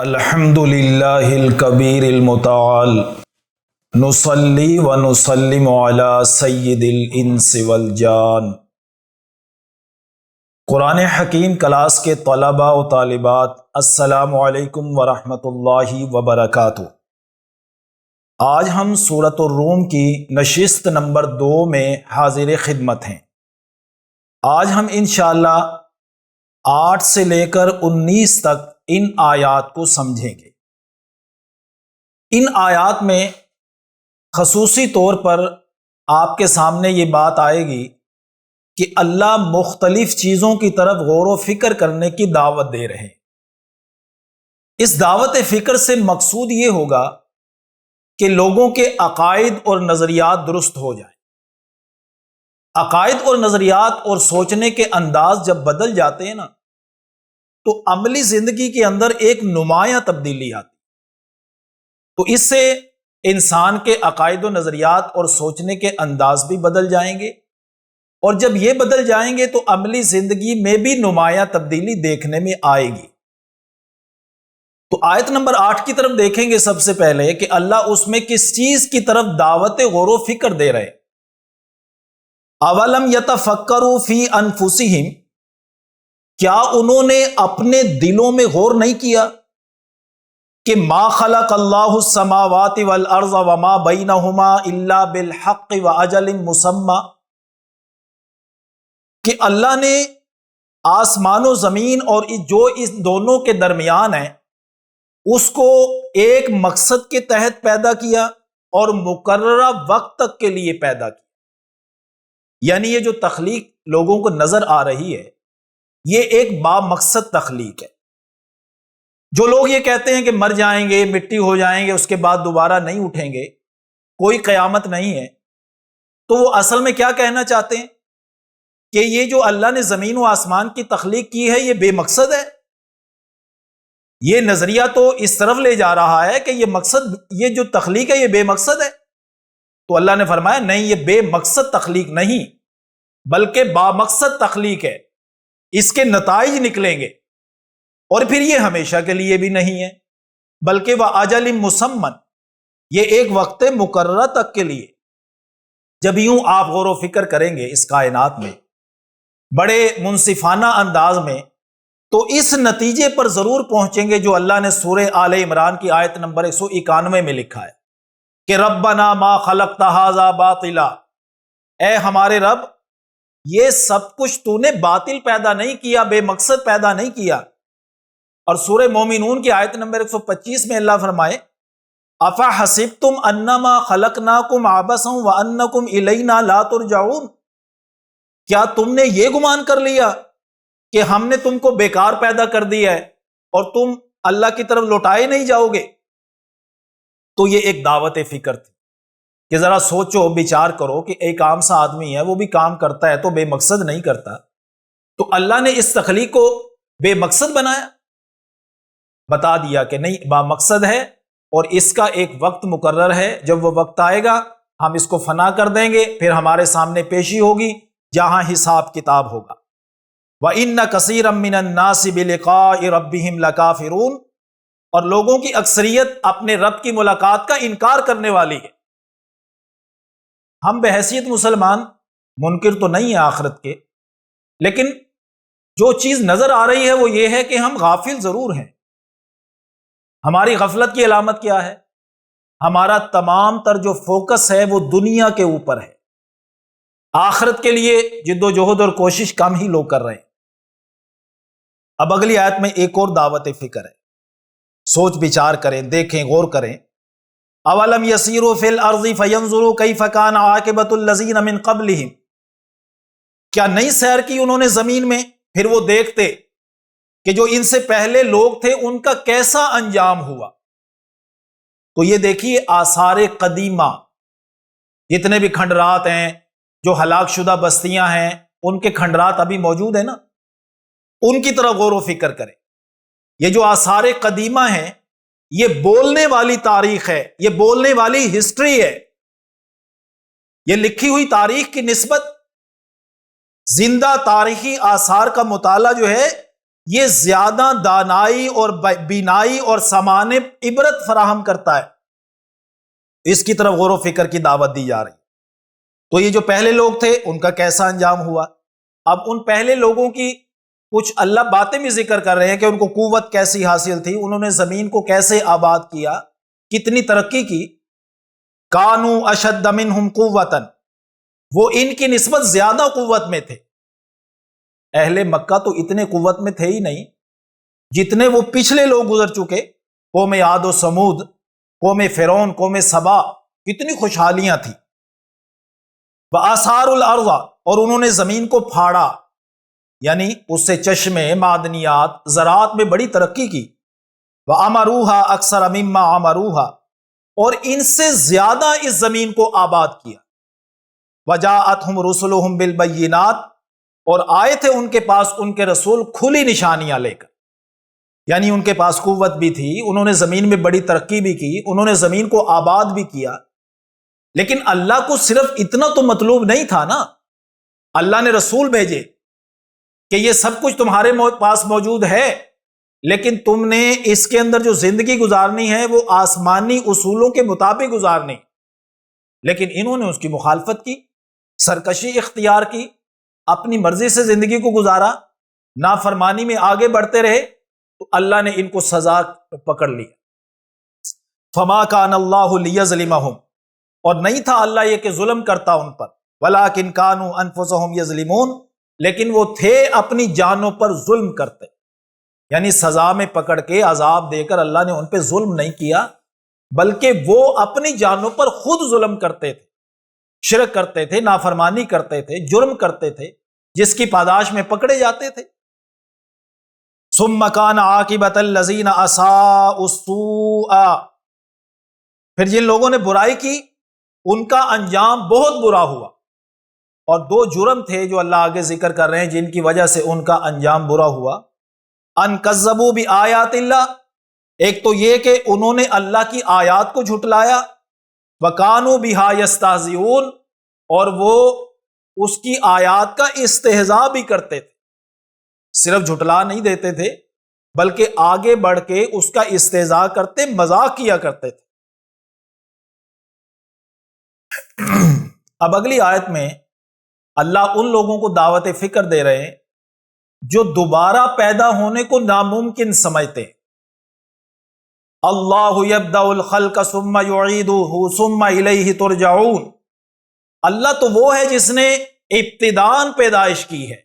الحمد للہ الکبیر المتعال نصلی و نسلم علی سید الانس والجان۔ قرآن حکیم کلاس کے طلباء و طالبات، السلام علیکم ورحمۃ اللہ وبرکاتہ۔ آج ہم سورۃ الروم کی نشست نمبر 2 میں حاضر خدمت ہیں۔ آج ہم انشاءاللہ 8 سے لے کر 19 تک ان آیات کو سمجھیں گے۔ ان آیات میں خصوصی طور پر آپ کے سامنے یہ بات آئے گی کہ اللہ مختلف چیزوں کی طرف غور و فکر کرنے کی دعوت دے رہے ہیں۔ اس دعوت فکر سے مقصود یہ ہوگا کہ لوگوں کے عقائد اور نظریات درست ہو جائیں۔ عقائد اور نظریات اور سوچنے کے انداز جب بدل جاتے ہیں نا، تو عملی زندگی کے اندر ایک نمایاں تبدیلی آتی، تو اس سے انسان کے عقائد و نظریات اور سوچنے کے انداز بھی بدل جائیں گے، اور جب یہ بدل جائیں گے تو عملی زندگی میں بھی نمایاں تبدیلی دیکھنے میں آئے گی۔ تو آیت نمبر 8 کی طرف دیکھیں گے سب سے پہلے کہ اللہ اس میں کس چیز کی طرف دعوت غور و فکر دے رہے۔ اولم یتفکروا فی انفسہم، کیا انہوں نے اپنے دلوں میں غور نہیں کیا کہ ما خلق اللہ السماوات والارض وما بینہما الا بالحق واجل مسمی، کہ اللہ نے آسمان و زمین اور جو اس دونوں کے درمیان ہے اس کو ایک مقصد کے تحت پیدا کیا اور مقررہ وقت تک کے لیے پیدا کیا۔ یعنی یہ جو تخلیق لوگوں کو نظر آ رہی ہے، یہ ایک با مقصد تخلیق ہے۔ جو لوگ یہ کہتے ہیں کہ مر جائیں گے، مٹی ہو جائیں گے، اس کے بعد دوبارہ نہیں اٹھیں گے، کوئی قیامت نہیں ہے، تو وہ اصل میں کیا کہنا چاہتے ہیں کہ یہ جو اللہ نے زمین و آسمان کی تخلیق کی ہے یہ بے مقصد ہے۔ یہ نظریہ تو اس طرف لے جا رہا ہے کہ یہ مقصد، یہ جو تخلیق ہے یہ بے مقصد ہے۔ تو اللہ نے فرمایا نہیں، یہ بے مقصد تخلیق نہیں بلکہ با مقصد تخلیق ہے، اس کے نتائج نکلیں گے، اور پھر یہ ہمیشہ کے لیے بھی نہیں ہے بلکہ وَأَجَلٍ مُّسَمًّى، یہ ایک وقت مقررہ تک کے لیے۔ جب یوں آپ غور و فکر کریں گے اس کائنات میں بڑے منصفانہ انداز میں، تو اس نتیجے پر ضرور پہنچیں گے جو اللہ نے سورہ آل عمران کی آیت نمبر 191 میں لکھا ہے کہ ربنا ما خلقت ھذا باطلا، اے ہمارے رب یہ سب کچھ تو نے باطل پیدا نہیں کیا، بے مقصد پیدا نہیں کیا۔ اور سورہ مومنون کی آیت نمبر 125 میں اللہ فرمائے افحسبتم انما خلقناکم عبثا وانکم الینا لا ترجعون، کیا تم نے یہ گمان کر لیا کہ ہم نے تم کو بیکار پیدا کر دیا ہے اور تم اللہ کی طرف لوٹائے نہیں جاؤ گے؟ تو یہ ایک دعوت فکر تھی کہ ذرا سوچو بچار کرو کہ ایک عام سا آدمی ہے، وہ بھی کام کرتا ہے تو بے مقصد نہیں کرتا، تو اللہ نے اس تخلیق کو بے مقصد بنایا؟ بتا دیا کہ نہیں، با مقصد ہے، اور اس کا ایک وقت مقرر ہے، جب وہ وقت آئے گا ہم اس کو فنا کر دیں گے، پھر ہمارے سامنے پیشی ہوگی جہاں حساب کتاب ہوگا۔ وَإِنَّ كَثِيرًا مِّنَ النَّاسِ بِلِقَاءِ رَبِّهِمْ لَكَافِرُونَ، اور لوگوں کی اکثریت اپنے رب کی ملاقات کا انکار کرنے والی ہے۔ ہم بحیثیت مسلمان منکر تو نہیں ہیں آخرت کے، لیکن جو چیز نظر آ رہی ہے وہ یہ ہے کہ ہم غافل ضرور ہیں۔ ہماری غفلت کی علامت کیا ہے؟ ہمارا تمام تر جو فوکس ہے وہ دنیا کے اوپر ہے، آخرت کے لیے جد و جہد اور کوشش کم ہی لوگ کر رہے ہیں۔ اب اگلی آیت میں ایک اور دعوت فکر ہے، سوچ بچار کریں، دیکھیں، غور کریں۔ اولم یسیروا فی الارض فینظروا کیف کان عاقبۃ الذین من قبلہم، کیا نہیں سیر کی انہوں نے زمین میں، پھر وہ دیکھتے کہ جو ان سے پہلے لوگ تھے ان کا کیسا انجام ہوا۔ تو یہ دیکھیے آثار قدیمہ، جتنے بھی کھنڈرات ہیں، جو ہلاک شدہ بستیاں ہیں، ان کے کھنڈرات ابھی موجود ہیں نا، ان کی طرح غور و فکر کریں۔ یہ جو آثار قدیمہ ہیں یہ بولنے والی تاریخ ہے، یہ بولنے والی ہسٹری ہے، یہ لکھی ہوئی تاریخ کی نسبت زندہ تاریخی آثار کا مطالعہ جو ہے یہ زیادہ دانائی اور بینائی اور سامان عبرت فراہم کرتا ہے۔ اس کی طرف غور و فکر کی دعوت دی جا رہی ہے۔ تو یہ جو پہلے لوگ تھے ان کا کیسا انجام ہوا؟ اب ان پہلے لوگوں کی کچھ اللہ باتیں بھی ذکر کر رہے ہیں کہ ان کو قوت کیسی حاصل تھی، انہوں نے زمین کو کیسے آباد کیا، کتنی ترقی کی۔ کانوا اشد منہم قوتا، وہ ان کی نسبت زیادہ قوت میں تھے۔ اہل مکہ تو اتنے قوت میں تھے ہی نہیں جتنے وہ پچھلے لوگ گزر چکے، قوم عاد و سمود، قوم فرعون، قوم سبا، کتنی خوشحالیاں تھیں۔ وآثاروا الارض، اور انہوں نے زمین کو پھاڑا، یعنی اس سے چشمے، معدنیات، زراعت میں بڑی ترقی کی۔ وَعَمَرُوهَا أَكْثَرَ مِمَّا عَمَرُوهَا، اور ان سے زیادہ اس زمین کو آباد کیا۔ وَجَاءَتْهُمْ رُسُلُهُمْ بِالْبَيِّنَاتِ، اور آئے تھے ان کے پاس ان کے رسول کھلی نشانیاں لے کر، یعنی ان کے پاس قوت بھی تھی، انہوں نے زمین میں بڑی ترقی بھی کی، انہوں نے زمین کو آباد بھی کیا۔ لیکن اللہ کو صرف اتنا تو مطلوب نہیں تھا نا، اللہ نے رسول بھیجے کہ یہ سب کچھ تمہارے پاس موجود ہے، لیکن تم نے اس کے اندر جو زندگی گزارنی ہے وہ آسمانی اصولوں کے مطابق گزارنی۔ لیکن انہوں نے اس کی مخالفت کی، سرکشی اختیار کی، اپنی مرضی سے زندگی کو گزارا، نافرمانی میں آگے بڑھتے رہے، تو اللہ نے ان کو سزا پکڑ لی۔ فما کان اللہ لیظلمہم، اور نہیں تھا اللہ یہ کہ ظلم کرتا ان پر، ولکن کانوا انفسہم یظلمون، لیکن وہ تھے اپنی جانوں پر ظلم کرتے، یعنی سزا میں پکڑ کے عذاب دے کر اللہ نے ان پہ ظلم نہیں کیا، بلکہ وہ اپنی جانوں پر خود ظلم کرتے تھے، شرک کرتے تھے، نافرمانی کرتے تھے، جرم کرتے تھے، جس کی پاداش میں پکڑے جاتے تھے۔ ثم کان عاقبۃ الذین اساءوا السوء، پھر جن لوگوں نے برائی کی ان کا انجام بہت برا ہوا۔ اور دو جرم تھے جو اللہ آگے ذکر کر رہے ہیں جن کی وجہ سے ان کا انجام برا ہوا۔ ان کذبوا بآیات اللہ، ایک تو یہ کہ انہوں نے اللہ کی آیات کو جھٹلایا، وکانوا بہا یستہزئون، اور وہ اس کی آیات کا استہزاء بھی کرتے تھے، صرف جھٹلا نہیں دیتے تھے بلکہ آگے بڑھ کے اس کا استہزاء کرتے، مذاق کیا کرتے تھے۔ اب اگلی آیت میں اللہ ان لوگوں کو دعوت فکر دے رہے ہیں جو دوبارہ پیدا ہونے کو ناممکن سمجھتے ہیں۔ اللہ یبدأ الخلق ثم یعیدہ ثم الیہ ترجعون، اللہ تو وہ ہے جس نے ابتداءً پیدائش کی ہے،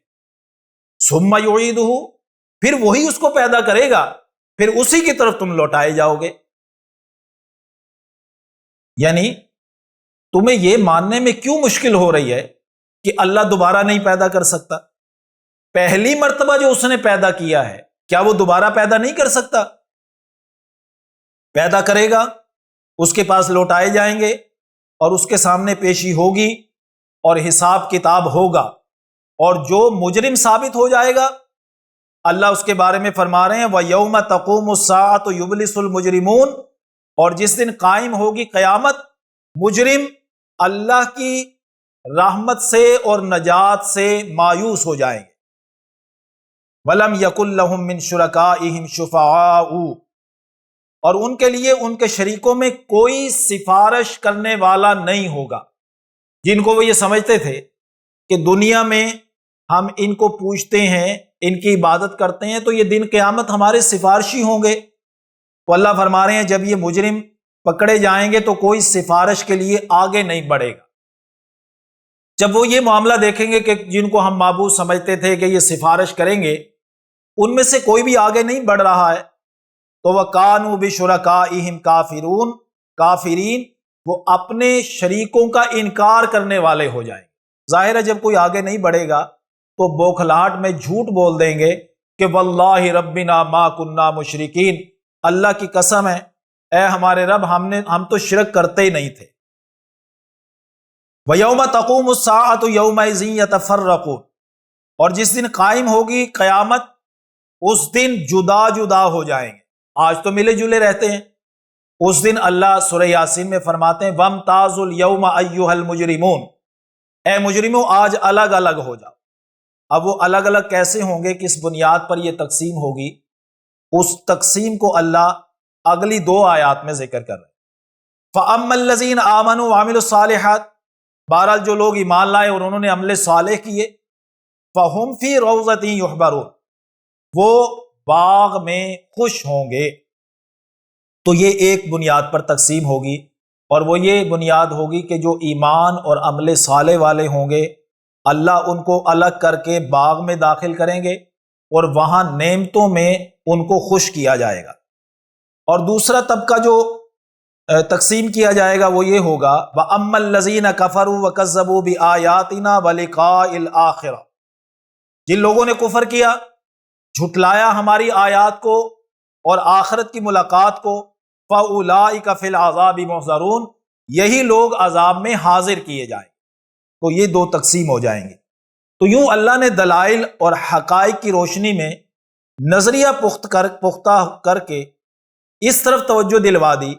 ثم یعیدہ، پھر وہی اس کو پیدا کرے گا، پھر اسی کی طرف تم لوٹائے جاؤ گے۔ یعنی تمہیں یہ ماننے میں کیوں مشکل ہو رہی ہے کہ اللہ دوبارہ نہیں پیدا کر سکتا؟ پہلی مرتبہ جو اس نے پیدا کیا ہے کیا وہ دوبارہ پیدا نہیں کر سکتا؟ پیدا کرے گا، اس کے پاس لوٹائے جائیں گے اور اس کے سامنے پیشی ہوگی اور حساب کتاب ہوگا، اور جو مجرم ثابت ہو جائے گا اللہ اس کے بارے میں فرما رہے ہیں وَيَوْمَ تَقُومُ السَّاعَةُ يُبْلِسُ الْمُجْرِمُونَ، اور جس دن قائم ہوگی قیامت، مجرم اللہ کی رحمت سے اور نجات سے مایوس ہو جائیں گے۔ وَلَمْ يَكُنْ لَهُم مِّن شُرَكَائِهِمْ شُفَعَاءُ، اور ان کے لیے ان کے شریکوں میں کوئی سفارش کرنے والا نہیں ہوگا، جن کو وہ یہ سمجھتے تھے کہ دنیا میں ہم ان کو پوجتے ہیں، ان کی عبادت کرتے ہیں، تو یہ دن قیامت ہمارے سفارشی ہوں گے۔ تو اللہ فرما رہے ہیں جب یہ مجرم پکڑے جائیں گے تو کوئی سفارش کے لیے آگے نہیں بڑھے گا۔ جب وہ یہ معاملہ دیکھیں گے کہ جن کو ہم معبود سمجھتے تھے کہ یہ سفارش کریں گے، ان میں سے کوئی بھی آگے نہیں بڑھ رہا ہے، تو وَكَانُوا بِشُرَكَائِهِمْ كَافِرُونَ، کافرین، وہ اپنے شریکوں کا انکار کرنے والے ہو جائیں گے۔ ظاہر ہے جب کوئی آگے نہیں بڑھے گا تو بوکھلاہٹ میں جھوٹ بول دیں گے کہ واللہ ربنا ما کننا مشرکین، اللہ کی قسم ہے اے ہمارے رب ہم تو شرک کرتے ہی نہیں تھے۔ وَيَوْمَ تَقُومُ السَّاعَةُ يَوْمَئِذٍ يَتَفَرَّقُونَ، اور جس دن قائم ہوگی قیامت اس دن جدا جدا ہو جائیں گے۔ آج تو ملے جلے رہتے ہیں، اس دن اللہ سورہ یاسین میں فرماتے ہیں وَامْتَازُوا الْيَوْمَ أَيُّهَا الْمُجْرِمُونَ، اے مجرموں آج الگ الگ ہو جاؤ۔ اب وہ الگ الگ کیسے ہوں گے، کس بنیاد پر یہ تقسیم ہوگی، اس تقسیم کو اللہ اگلی 2 آیات میں ذکر کر رہے ہیں۔ فَأَمَّا الَّذِينَ آمَنُوا وَعَمِلُوا الصَّالِحَاتِ، بہرحال جو لوگ ایمان لائے اور انہوں نے عمل صالح کیے، فَهُمْ فِي رَوْضَةٍ يُحْبَرُونَ، وہ باغ میں خوش ہوں گے۔ تو یہ ایک بنیاد پر تقسیم ہوگی، اور وہ یہ بنیاد ہوگی کہ جو ایمان اور عمل صالح والے ہوں گے اللہ ان کو الگ کر کے باغ میں داخل کریں گے اور وہاں نعمتوں میں ان کو خوش کیا جائے گا۔ اور دوسرا طبقہ جو تقسیم کیا جائے گا وہ یہ ہوگا وَأَمَّا الَّذِينَ كَفَرُوا وَكَذَّبُوا بِآيَاتِنَا وَلِقَاءِ الْآخِرَةِ، جن لوگوں نے کفر کیا، جھٹلایا ہماری آیات کو اور آخرت کی ملاقات کو، فَأُولَٰئِكَ فِي الْعَذَابِ مُحْضَرُونَ، یہی لوگ عذاب میں حاضر کیے جائیں۔ تو یہ 2 تقسیم ہو جائیں گے۔ تو یوں اللہ نے دلائل اور حقائق کی روشنی میں نظریہ پختہ کر کے اس طرف توجہ دلوا دی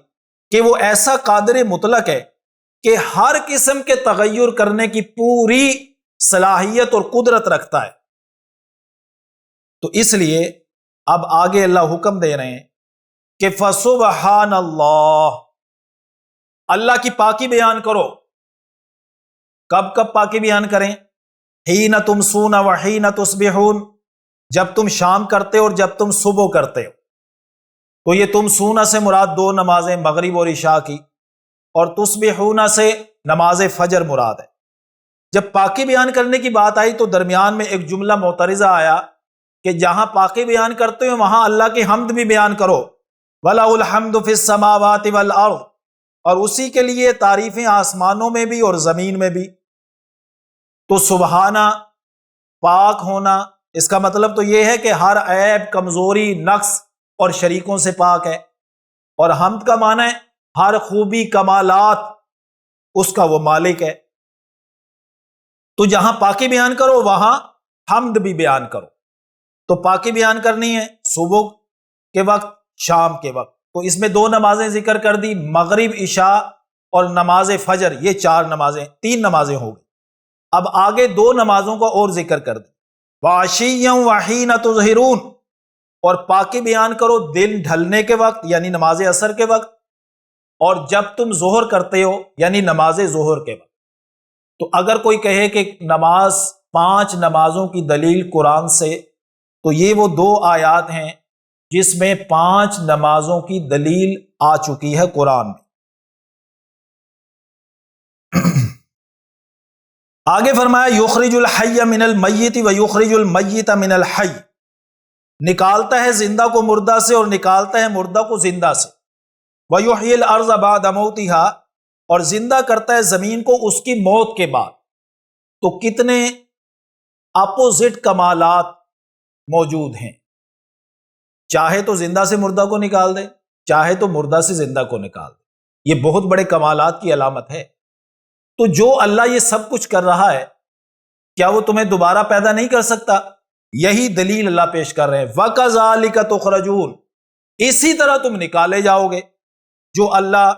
کہ وہ ایسا قادر مطلق ہے کہ ہر قسم کے تغیر کرنے کی پوری صلاحیت اور قدرت رکھتا ہے۔ تو اس لیے اب آگے اللہ حکم دے رہے ہیں کہ فَسُبْحَانَ اللَّهِ، اللہ کی پاکی بیان کرو۔ کب کب پاکی بیان کریں؟ حِینَ تُمْسُونَ وَحِینَ تُصْبِحُونَ، جب تم شام کرتے اور جب تم صبح کرتے ہو۔ تو یہ تمسون سے مراد 2 نمازیں مغرب اور عشاء کی، اور تصبحون سے نماز فجر مراد ہے۔ جب پاکی بیان کرنے کی بات آئی تو درمیان میں ایک جملہ معترضہ آیا کہ جہاں پاکی بیان کرتے ہو وہاں اللہ کی حمد بھی بیان کرو، وَلَهُ الْحَمْدُ فِي السَّمَاوَاتِ وَالْأَرْضِ، اور اسی کے لیے تعریفیں آسمانوں میں بھی اور زمین میں بھی۔ تو سبحانہ، پاک ہونا، اس کا مطلب تو یہ ہے کہ ہر عیب، کمزوری، نقص اور شریکوں سے پاک ہے، اور حمد کا معنی ہے ہر خوبی، کمالات اس کا وہ مالک ہے۔ تو جہاں پاکی بیان کرو وہاں حمد بھی بیان کرو۔ تو پاکی بیان کرنی ہے صبح کے وقت، شام کے وقت، تو اس میں 2 نمازیں ذکر کر دی، مغرب، عشاء اور نماز فجر، یہ 4 نمازیں، 3 نمازیں ہو گئی۔ اب آگے 2 نمازوں کا اور ذکر کر دی، وَعَشِيًّا وَحِینَ تُظْہِرُونَ، اور پاکی بیان کرو دن ڈھلنے کے وقت یعنی نماز عصر کے وقت، اور جب تم ظہر کرتے ہو یعنی نماز ظہر کے وقت۔ تو اگر کوئی کہے کہ نماز 5 نمازوں کی دلیل قرآن سے، تو یہ وہ 2 آیات ہیں جس میں 5 نمازوں کی دلیل آ چکی ہے قرآن میں۔ آگے فرمایا یخرج الحی من المیت ویخرج المیت من الحی، نکالتا ہے زندہ کو مردہ سے اور نکالتا ہے مردہ کو زندہ سے، ویحیی الارض بعد موتها، اور زندہ کرتا ہے زمین کو اس کی موت کے بعد۔ تو کتنے اپوزٹ کمالات موجود ہیں، چاہے تو زندہ سے مردہ کو نکال دے، چاہے تو مردہ سے زندہ کو نکال دے، یہ بہت بڑے کمالات کی علامت ہے۔ تو جو اللہ یہ سب کچھ کر رہا ہے، کیا وہ تمہیں دوبارہ پیدا نہیں کر سکتا؟ یہی دلیل اللہ پیش کر رہے ہیں، وَكَذَلِكَ تُخْرَجُونَ، اسی طرح تم نکالے جاؤ گے۔ جو اللہ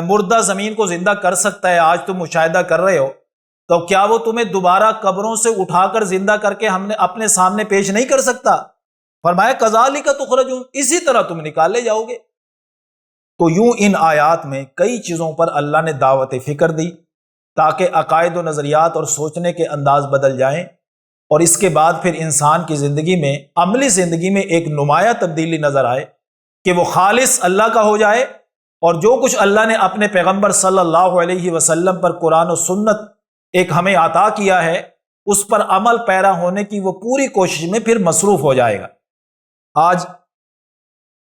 مردہ زمین کو زندہ کر سکتا ہے، آج تم مشاہدہ کر رہے ہو، تو کیا وہ تمہیں دوبارہ قبروں سے اٹھا کر زندہ کر کے ہم نے اپنے سامنے پیش نہیں کر سکتا؟ فرمایا کذالک تخرجون، اسی طرح تم نکالے جاؤ گے۔ تو یوں ان آیات میں کئی چیزوں پر اللہ نے دعوت فکر دی تاکہ عقائد و نظریات اور سوچنے کے انداز بدل جائیں، اور اس کے بعد پھر انسان کی زندگی میں، عملی زندگی میں ایک نمایاں تبدیلی نظر آئے کہ وہ خالص اللہ کا ہو جائے، اور جو کچھ اللہ نے اپنے پیغمبر صلی اللہ علیہ وسلم پر قرآن و سنت ایک ہمیں عطا کیا ہے اس پر عمل پیرا ہونے کی وہ پوری کوشش میں پھر مصروف ہو جائے گا۔ آج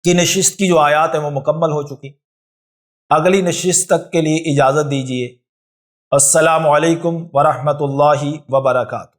کی نشست کی جو آیات ہیں وہ مکمل ہو چکی، اگلی نشست تک کے لیے اجازت دیجیے۔ السلام علیکم ورحمۃ اللہ وبرکاتہ۔